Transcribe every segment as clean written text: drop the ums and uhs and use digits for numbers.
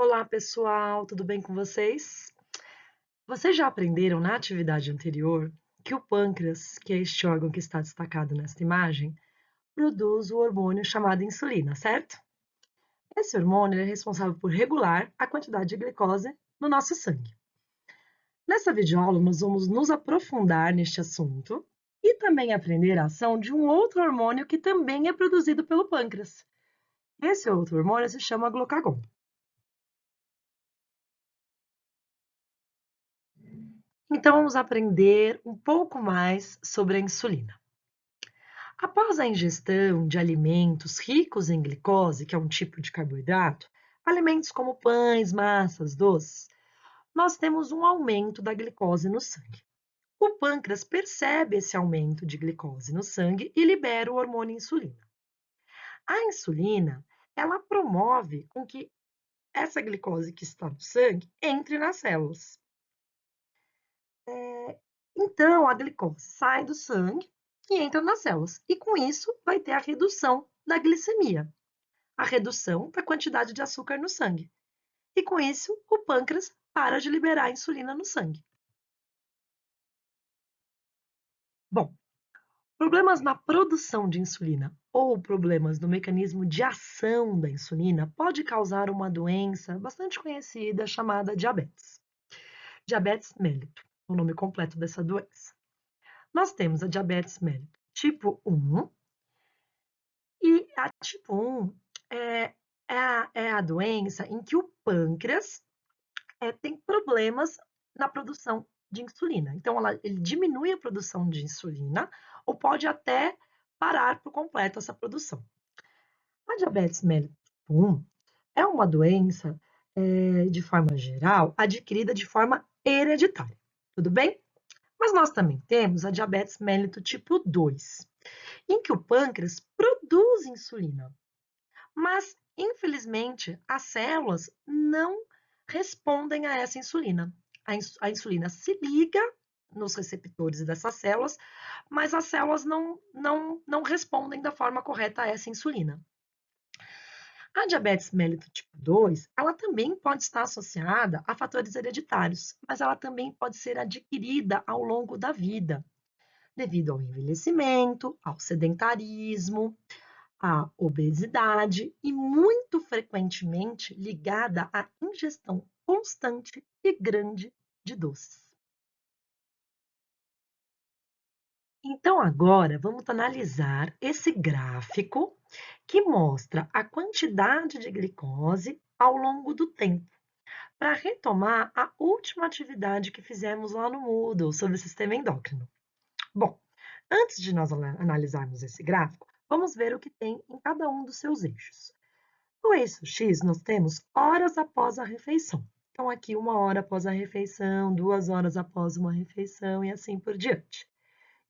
Olá, pessoal, tudo bem com vocês? Vocês já aprenderam na atividade anterior que o pâncreas, que é este órgão que está destacado nesta imagem, produz o hormônio chamado insulina, certo? Esse hormônio é responsável por regular a quantidade de glicose no nosso sangue. Nessa videoaula, nós vamos nos aprofundar neste assunto e também aprender a ação de um outro hormônio que também é produzido pelo pâncreas. Esse outro hormônio se chama glucagon. Então, vamos aprender um pouco mais sobre a insulina. Após a ingestão de alimentos ricos em glicose, que é um tipo de carboidrato, alimentos como pães, massas, doces, nós temos um aumento da glicose no sangue. O pâncreas percebe esse aumento de glicose no sangue e libera o hormônio insulina. A insulina, ela promove com que essa glicose que está no sangue entre nas células. Então, a glicose sai do sangue e entra nas células. E com isso, vai ter a redução da glicemia, a redução da quantidade de açúcar no sangue. E com isso, o pâncreas para de liberar insulina no sangue. Bom, problemas na produção de insulina ou problemas no mecanismo de ação da insulina pode causar uma doença bastante conhecida chamada diabetes. Diabetes mellitus, o nome completo dessa doença. Nós temos a diabetes mellitus tipo 1, e a tipo 1 é a doença em que o pâncreas tem problemas na produção de insulina. Então, ele diminui a produção de insulina ou pode até parar por completo essa produção. A diabetes mellitus tipo 1 é uma doença, de forma geral, adquirida de forma hereditária, tudo bem? Mas nós também temos a diabetes mellitus tipo 2, em que o pâncreas produz insulina, mas, infelizmente, as células não respondem a essa insulina. A insulina se liga nos receptores dessas células, mas as células não respondem da forma correta a essa insulina. A diabetes mellitus tipo 2, ela também pode estar associada a fatores hereditários, mas ela também pode ser adquirida ao longo da vida, devido ao envelhecimento, ao sedentarismo, à obesidade e muito frequentemente ligada à ingestão constante e grande de doces. Então, agora vamos analisar esse gráfico que mostra a quantidade de glicose ao longo do tempo, para retomar a última atividade que fizemos lá no Moodle sobre o sistema endócrino. Bom, antes de nós analisarmos esse gráfico, vamos ver o que tem em cada um dos seus eixos. No eixo X, nós temos horas após a refeição. Então, aqui 1 hora após a refeição, 2 horas após uma refeição e assim por diante.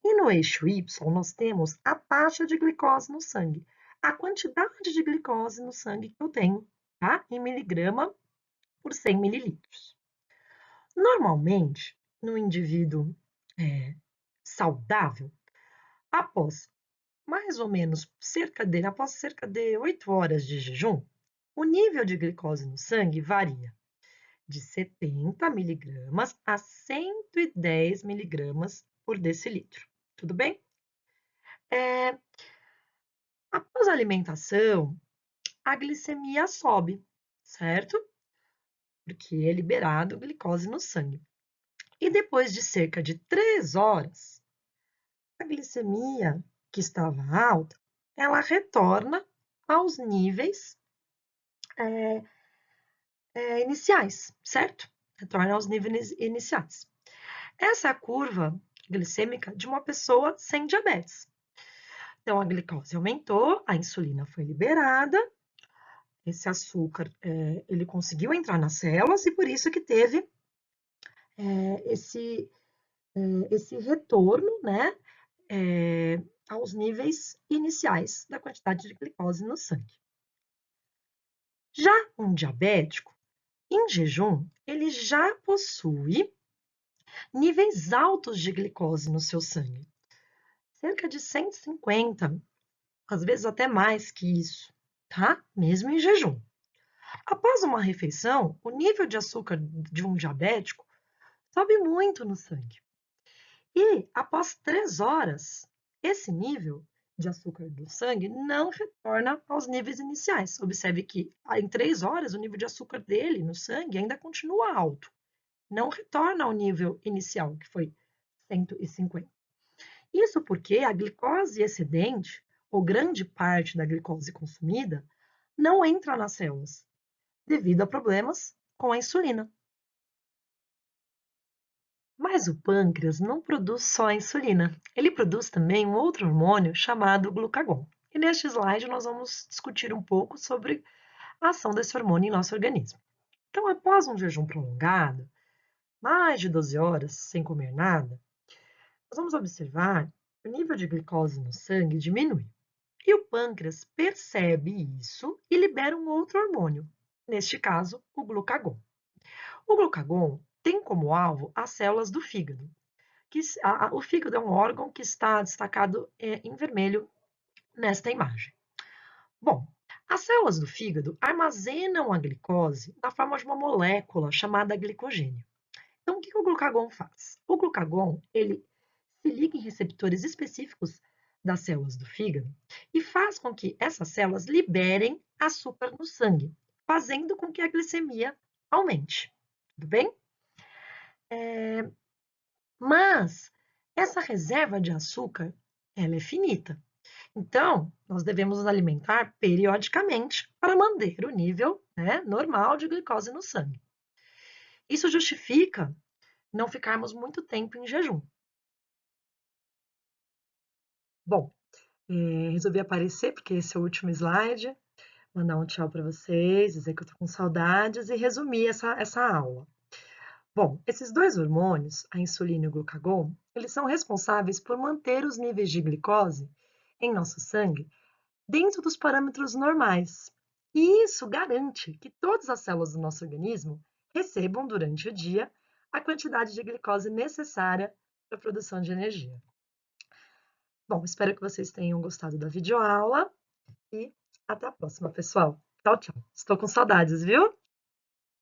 E no eixo Y, nós temos a taxa de glicose no sangue, a quantidade de glicose no sangue que eu tenho, tá? Em miligrama por 100 mililitros. Normalmente, no indivíduo saudável, após mais ou menos após cerca de 8 horas de jejum, o nível de glicose no sangue varia de 70 miligramas a 110 miligramas por decilitro. Tudo bem? Após a alimentação, a glicemia sobe, certo? Porque é liberado glicose no sangue. E depois de cerca de 3 horas, a glicemia que estava alta, ela retorna aos níveis iniciais, certo? Retorna aos níveis iniciais. Essa é a curva glicêmica de uma pessoa sem diabetes. Então, a glicose aumentou, a insulina foi liberada, esse açúcar, ele conseguiu entrar nas células e por isso que teve esse retorno, né, aos níveis iniciais da quantidade de glicose no sangue. Já um diabético, em jejum, ele já possui níveis altos de glicose no seu sangue, cerca de 150, às vezes até mais que isso, tá? Mesmo em jejum. Após uma refeição, o nível de açúcar de um diabético sobe muito no sangue. E, após 3 horas, esse nível de açúcar do sangue não retorna aos níveis iniciais. Observe que em 3 horas o nível de açúcar dele no sangue ainda continua alto. Não retorna ao nível inicial, que foi 150. Isso porque a glicose excedente, ou grande parte da glicose consumida, não entra nas células, devido a problemas com a insulina. Mas o pâncreas não produz só a insulina, ele produz também um outro hormônio chamado glucagon. E neste slide nós vamos discutir um pouco sobre a ação desse hormônio em nosso organismo. Então, após um jejum prolongado, mais de 12 horas sem comer nada, nós vamos observar que o nível de glicose no sangue diminui. E o pâncreas percebe isso e libera um outro hormônio, neste caso, o glucagon. O glucagon tem como alvo as células do fígado. O fígado é um órgão que está destacado em vermelho nesta imagem. Bom, as células do fígado armazenam a glicose na forma de uma molécula chamada glicogênio. Então, o que o glucagon faz? O glucagon, ele se liga em receptores específicos das células do fígado e faz com que essas células liberem açúcar no sangue, fazendo com que a glicemia aumente. Tudo bem? Mas essa reserva de açúcar, ela é finita. Então, nós devemos nos alimentar periodicamente para manter o nível, normal de glicose no sangue. Isso justifica não ficarmos muito tempo em jejum. Bom, resolvi aparecer porque esse é o último slide, mandar um tchau para vocês, dizer que eu estou com saudades e resumir essa aula. Bom, esses dois hormônios, a insulina e o glucagon, eles são responsáveis por manter os níveis de glicose em nosso sangue dentro dos parâmetros normais. E isso garante que todas as células do nosso organismo recebam durante o dia a quantidade de glicose necessária para a produção de energia. Bom, espero que vocês tenham gostado da videoaula e até a próxima, pessoal. Tchau, tchau. Estou com saudades, viu?